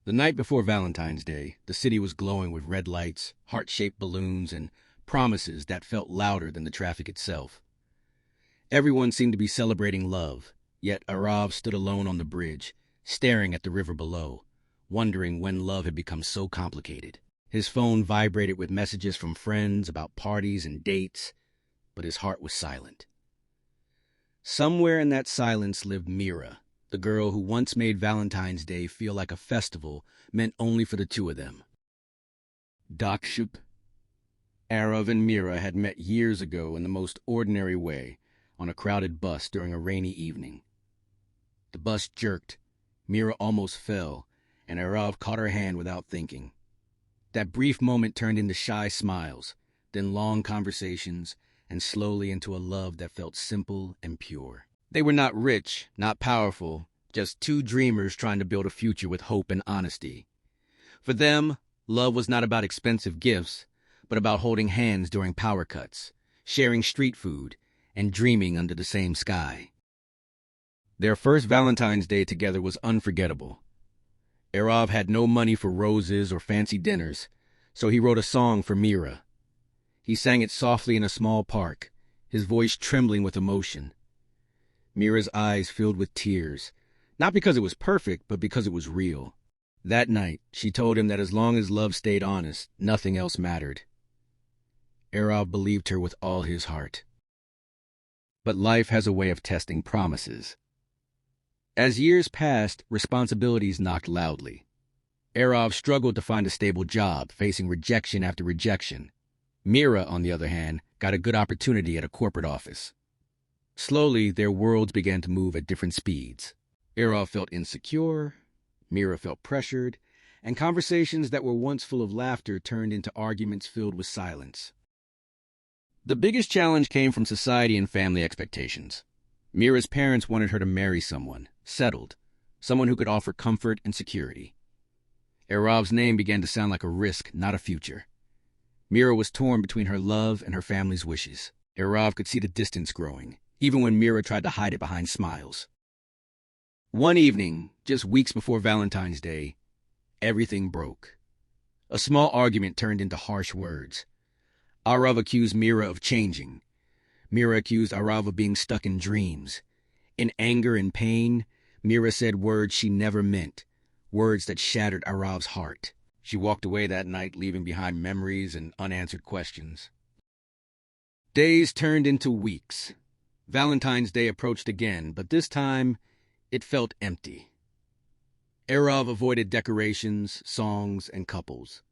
The night before Valentine's Day, the city was glowing with red lights, heart-shaped balloons, and promises that felt louder than the traffic itself. Everyone seemed to be celebrating love, yet Aarav stood alone on the bridge, staring at the river below, wondering when love had become so complicated. His phone vibrated with messages from friends about parties and dates, but his heart was silent. Somewhere in that silence lived Meera, the girl who once made Valentine's Day feel like a festival meant only for the two of them. Dakship, Aarav and Meera had met years ago in the most ordinary way, on a crowded bus during a rainy evening. The bus jerked, Meera almost fell, and Aarav caught her hand without thinking. That brief moment turned into shy smiles, then long conversations, and slowly into a love that felt simple and pure. They were not rich, not powerful, just two dreamers trying to build a future with hope and honesty. For them, love was not about expensive gifts, but about holding hands during power cuts, sharing street food, and dreaming under the same sky. Their first Valentine's Day together was unforgettable. Aarav had no money for roses or fancy dinners, so he wrote a song for Meera. He sang it softly in a small park, his voice trembling with emotion. Meera's eyes filled with tears, not because it was perfect, but because it was real. That night, she told him that as long as love stayed honest, nothing else mattered. Aarav believed her with all his heart. But life has a way of testing promises. As years passed, responsibilities knocked loudly. Aarav struggled to find a stable job, facing rejection after rejection. Meera, on the other hand, got a good opportunity at a corporate office. Slowly, their worlds began to move at different speeds. Aarav felt insecure, Meera felt pressured, and conversations that were once full of laughter turned into arguments filled with silence. The biggest challenge came from society and family expectations. Meera's parents wanted her to marry someone, settled, someone who could offer comfort and security. Aarav's name began to sound like a risk, not a future. Meera was torn between her love and her family's wishes. Aarav could see the distance growing, even when Meera tried to hide it behind smiles. One evening, just weeks before Valentine's Day, everything broke. A small argument turned into harsh words. Aarav accused Meera of changing. Meera accused Aarav of being stuck in dreams. In anger and pain, Meera said words she never meant, words that shattered Aarav's heart. She walked away that night, leaving behind memories and unanswered questions. Days turned into weeks. Valentine's Day approached again, but this time, it felt empty. Aarav avoided decorations, songs, and couples.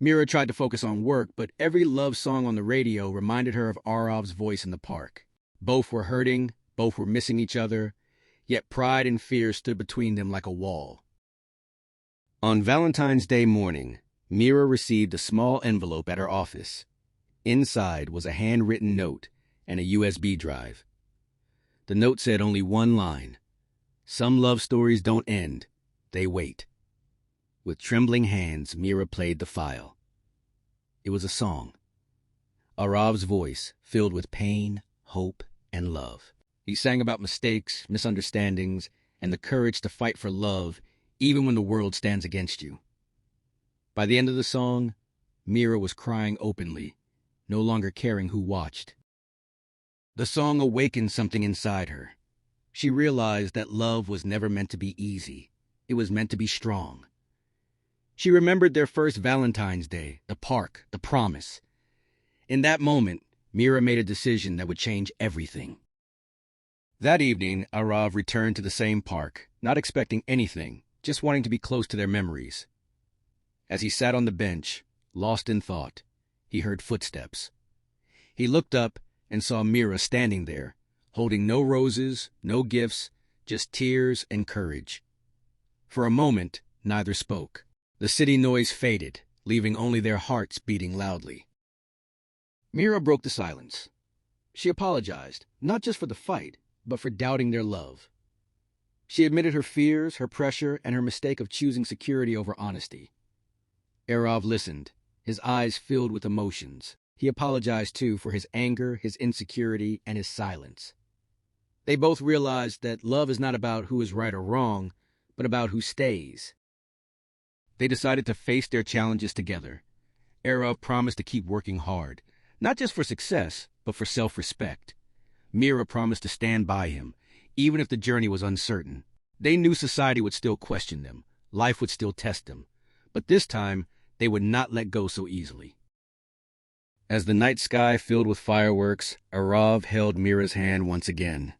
Meera tried to focus on work, but every love song on the radio reminded her of Aarav's voice in the park. Both were hurting, both were missing each other, yet pride and fear stood between them like a wall. On Valentine's Day morning, Meera received a small envelope at her office. Inside was a handwritten note and a USB drive. The note said only one line: "Some love stories don't end, they wait." With trembling hands, Meera played the file. It was a song. Aarav's voice, filled with pain, hope, and love. He sang about mistakes, misunderstandings, and the courage to fight for love even when the world stands against you. By the end of the song, Meera was crying openly, no longer caring who watched. The song awakened something inside her. She realized that love was never meant to be easy. It was meant to be strong. She remembered their first Valentine's Day, the park, the promise. In that moment, Meera made a decision that would change everything. That evening, Aarav returned to the same park, not expecting anything, just wanting to be close to their memories. As he sat on the bench, lost in thought, he heard footsteps. He looked up and saw Meera standing there, holding no roses, no gifts, just tears and courage. For a moment, neither spoke. The city noise faded, leaving only their hearts beating loudly. Meera broke the silence. She apologized, not just for the fight, but for doubting their love. She admitted her fears, her pressure, and her mistake of choosing security over honesty. Aarav listened, his eyes filled with emotions. He apologized, too, for his anger, his insecurity, and his silence. They both realized that love is not about who is right or wrong, but about who stays. They decided to face their challenges together. Aarav promised to keep working hard, not just for success, but for self-respect. Meera promised to stand by him, even if the journey was uncertain. They knew society would still question them, life would still test them, but this time they would not let go so easily. As the night sky filled with fireworks, Aarav held Meera's hand once again.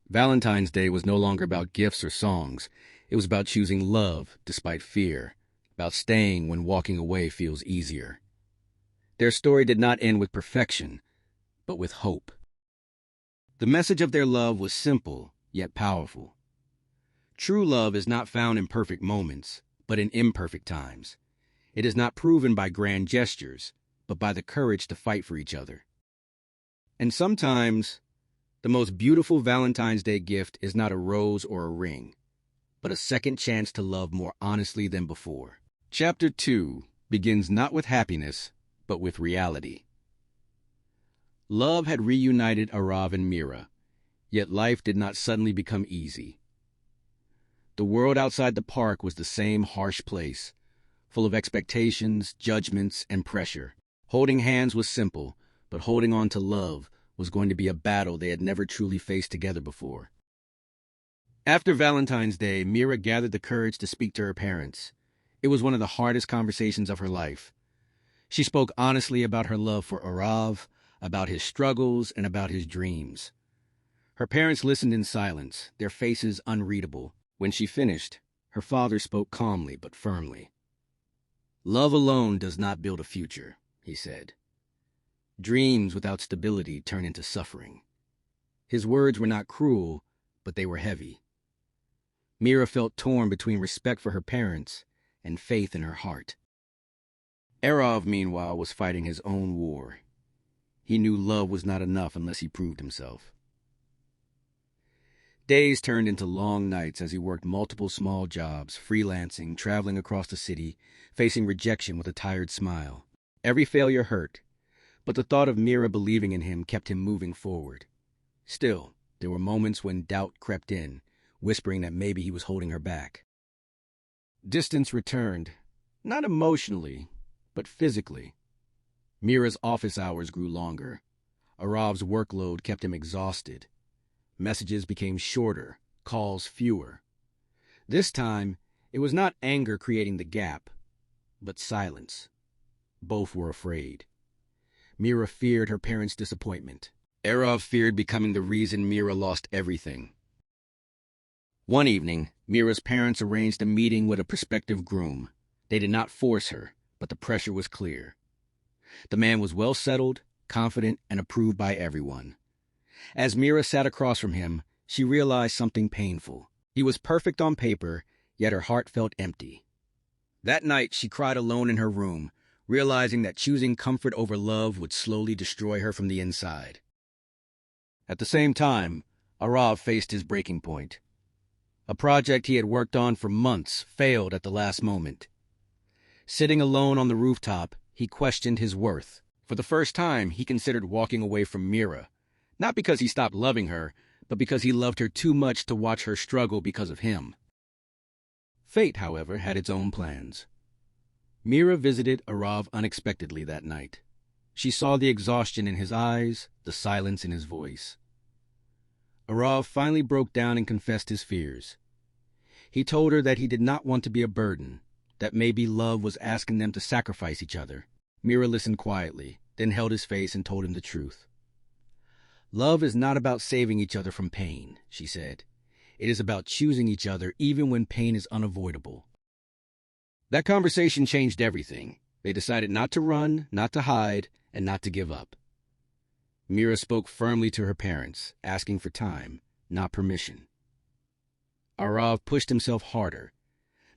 Valentine's Day was no longer about gifts or songs. It was about choosing love despite fear, about staying when walking away feels easier. Their story did not end with perfection, but with hope. The message of their love was simple, yet powerful. True love is not found in perfect moments, but in imperfect times. It is not proven by grand gestures, but by the courage to fight for each other. And sometimes, the most beautiful Valentine's Day gift is not a rose or a ring, but a second chance to love more honestly than before. Chapter 2 begins not with happiness, but with reality. Love had reunited Aarav and Meera, yet life did not suddenly become easy. The world outside the park was the same harsh place, full of expectations, judgments, and pressure. Holding hands was simple, but holding on to love was going to be a battle they had never truly faced together before. After Valentine's Day, Meera gathered the courage to speak to her parents. It was one of the hardest conversations of her life. She spoke honestly about her love for Aarav, about his struggles, and about his dreams. Her parents listened in silence, their faces unreadable. When she finished, her father spoke calmly but firmly. "Love alone does not build a future," he said. "Dreams without stability turn into suffering." His words were not cruel, but they were heavy. Meera felt torn between respect for her parents and faith in her heart. Aarav, meanwhile, was fighting his own war. He knew love was not enough unless he proved himself. Days turned into long nights as he worked multiple small jobs, freelancing, traveling across the city, facing rejection with a tired smile. Every failure hurt, but the thought of Meera believing in him kept him moving forward. Still, there were moments when doubt crept in, whispering that maybe he was holding her back. Distance returned, not emotionally, but physically. Meera's office hours grew longer. Aarav's workload kept him exhausted. Messages became shorter, calls fewer. This time, it was not anger creating the gap, but silence. Both were afraid. Meera feared her parents' disappointment. Aarav feared becoming the reason Meera lost everything. One evening, Meera's parents arranged a meeting with a prospective groom. They did not force her, but the pressure was clear. The man was well settled, confident, and approved by everyone. As Meera sat across from him, she realized something painful. He was perfect on paper, yet her heart felt empty. That night, she cried alone in her room, realizing that choosing comfort over love would slowly destroy her from the inside. At the same time, Aarav faced his breaking point. A project he had worked on for months failed at the last moment. Sitting alone on the rooftop, he questioned his worth. For the first time, he considered walking away from Meera, not because he stopped loving her, but because he loved her too much to watch her struggle because of him. Fate, however, had its own plans. Meera visited Aarav unexpectedly that night. She saw the exhaustion in his eyes, the silence in his voice. Aarav finally broke down and confessed his fears. He told her that he did not want to be a burden, that maybe love was asking them to sacrifice each other. Meera listened quietly, then held his face and told him the truth. "Love is not about saving each other from pain," she said. "It is about choosing each other even when pain is unavoidable." That conversation changed everything. They decided not to run, not to hide, and not to give up. Meera spoke firmly to her parents, asking for time, not permission. Aarav pushed himself harder,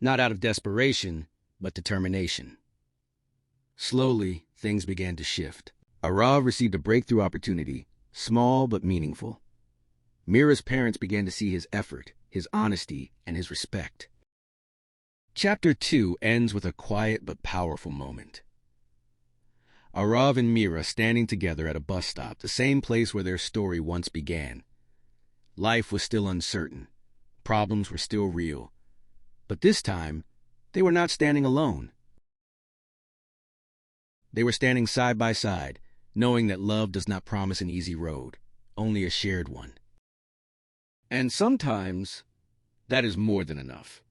not out of desperation, but determination. Slowly, things began to shift. Aarav received a breakthrough opportunity, small but meaningful. Meera's parents began to see his effort, his honesty, and his respect. Chapter 2 ends with a quiet but powerful moment. Aarav and Meera standing together at a bus stop, the same place where their story once began. Life was still uncertain. Problems were still real. But this time, They were not standing alone. They were standing side by side, knowing that love does not promise an easy road, only a shared one. And sometimes, that is more than enough.